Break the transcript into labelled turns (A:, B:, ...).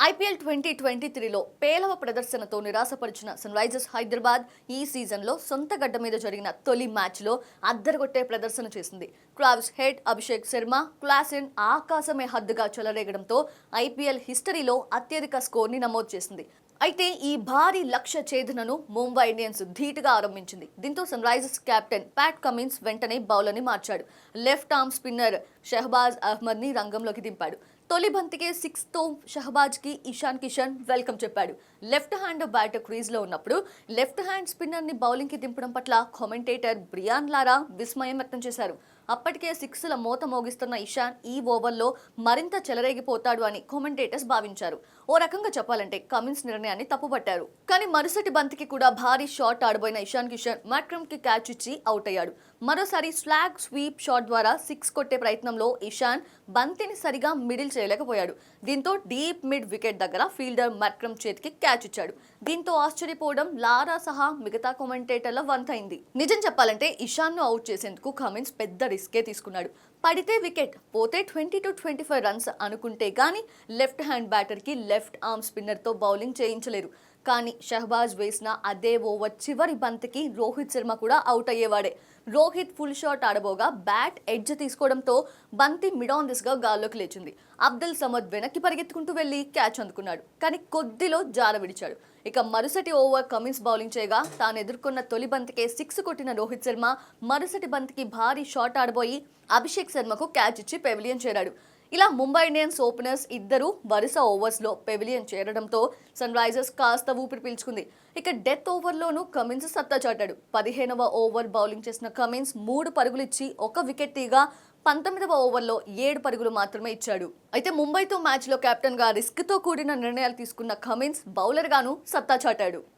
A: IPL 2023లో పేలవ ప్రదర్శనతో నిరాశపరిచిన sun Risers Hyderabad ఈ సీజన్లో సొంత గడ్డ మీద జరిగిన తొలి మ్యాచ్లో అద్దరగొట్టే ప్రదర్శన చేసింది. క్రావిస్ హెడ్ అభిషేక్ శర్మ క్లాసెన్ ఆకాశమే హద్దుగా చెలరేగడంతో ఐపీఎల్ హిస్టరీలో అత్యధిక స్కోర్ని నమోదు చేసింది. అయితే ఈ భారీ లక్ష్య ఛేదనను ముంబై ఇండియన్స్ ధీటుగా ఆరంభించింది. దీంతో Sunrisers captain Pat Cummins వెంటనే బౌలర్ని మార్చాడు. లెఫ్ట్ ఆర్మ్ స్పిన్నర్ షహబాజ్ అహ్మద్ని రంగంలోకి దింపాడు. తొలి బంతికే 6తో షహబాజ్కి ఇషాన్ కిషన్ వెల్కమ్ చెప్పాడు. లెఫ్ట్ హ్యాండ్ బ్యాటర్ క్రీజ్లో ఉన్నప్పుడు లెఫ్ట్ హ్యాండ్ స్పిన్నర్ని బౌలింగ్కి దింపడం పట్ల కామెంటేటర్ బ్రియాన్ లారా విస్మయం వ్యక్తం చేశారు. అప్పటికే 6ల మోత మోగిస్తున్న ఇషాన్ ఈ ఓవర్లో మరింత చెలరేగిపోతాడు అని కామెంటేటర్స్ భావించారు. ఓ రకంగా చెప్పాలంటే కమిన్స్ నిర్ణయాన్ని తప్పుపట్టారు. కానీ మరుసటి బంతికి కూడా భారీ షాట్ ఆడబోయిన ఇషాన్ కిషన్ మ్యాక్రమ్కి క్యాచ్ ఇచ్చి అవుట్ అయ్యాడు. మరోసారి స్లాగ్ స్వీప్ షాట్ ద్వారా 6 కొట్టే ప్రయత్నంలో ఇషాన్ బంతిని సరిగా మిడిల్ చేయలేకపోయాడు. దీంతో డీప్ మిడ్ వికెట్ దగ్గర ఫీల్డర్ మ్యాక్రమ్ చేతికి క్యాచ్ ఇచ్చాడు. దీంతో ఆశ్చర్యపోవడం లారా సహా మిగతా కామెంటేటర్ల వంతైంది. నిజం చెప్పాలంటే ఇషాన్ను అవుట్ చేసేందుకు కమిన్స్ పెద్ద రిస్కే తీసుకున్నాడు. పడితే వికెట్, పోతే 20-25 రన్స్ అనుకుంటే గానీ లెఫ్ట్ హ్యాండ్ బ్యాటర్కి లెఫ్ట్ ఆర్మ్ స్పిన్నర్తో బౌలింగ్ చేయించలేరు. కానీ షహబాజ్ వేసిన అదే ఓవర్ చివరి బంతికి రోహిత్ శర్మ కూడా అవుట్ అయ్యేవాడే. రోహిత్ ఫుల్ షాట్ ఆడబోగా బ్యాట్ ఎడ్జ్ తీసుకోవడంతో బంతి మిడ్ ఆన్ దిస్ గా గాల్లోకి లేచింది. అబ్దుల్ సమద్ వెనక్కి పరిగెత్తుకుంటూ వెళ్లి క్యాచ్ అందుకున్నాడు. కానీ కొద్దిలో జార విడిచాడు. ఇక మరుసటి ఓవర్ కమిన్స్ బౌలింగ్ చేయగా తాను ఎదుర్కొన్న తొలి బంతికే 6 కొట్టిన రోహిత్ శర్మ మరుసటి బంతికి భారీ షాట్ ఆడబోయి అభిషేక్ శర్మకు క్యాచ్ ఇచ్చి పెవిలియన్ చేరాడు. ఇలా ముంబై ఇండియన్స్ ఓపెనర్స్ ఇద్దరు వరుస ఓవర్స్లో పెవిలియన్ చేరడంతో సన్ రైజర్స్ కాస్త ఊపిరి పీల్చుకుంది. ఇక డెత్ ఓవర్లోనూ కమిన్స్ సత్తా చాటాడు. 15వ ఓవర్ బౌలింగ్ చేసిన కమిన్స్ 3 పరుగులు ఇచ్చి 1 వికెట్ తీయగా 19వ ఓవర్లో 7 పరుగులు మాత్రమే ఇచ్చాడు. అయితే ముంబైతో మ్యాచ్లో కెప్టెన్గా రిస్క్తో కూడిన నిర్ణయాలు తీసుకున్న కమిన్స్ బౌలర్గాను సత్తా చాటాడు.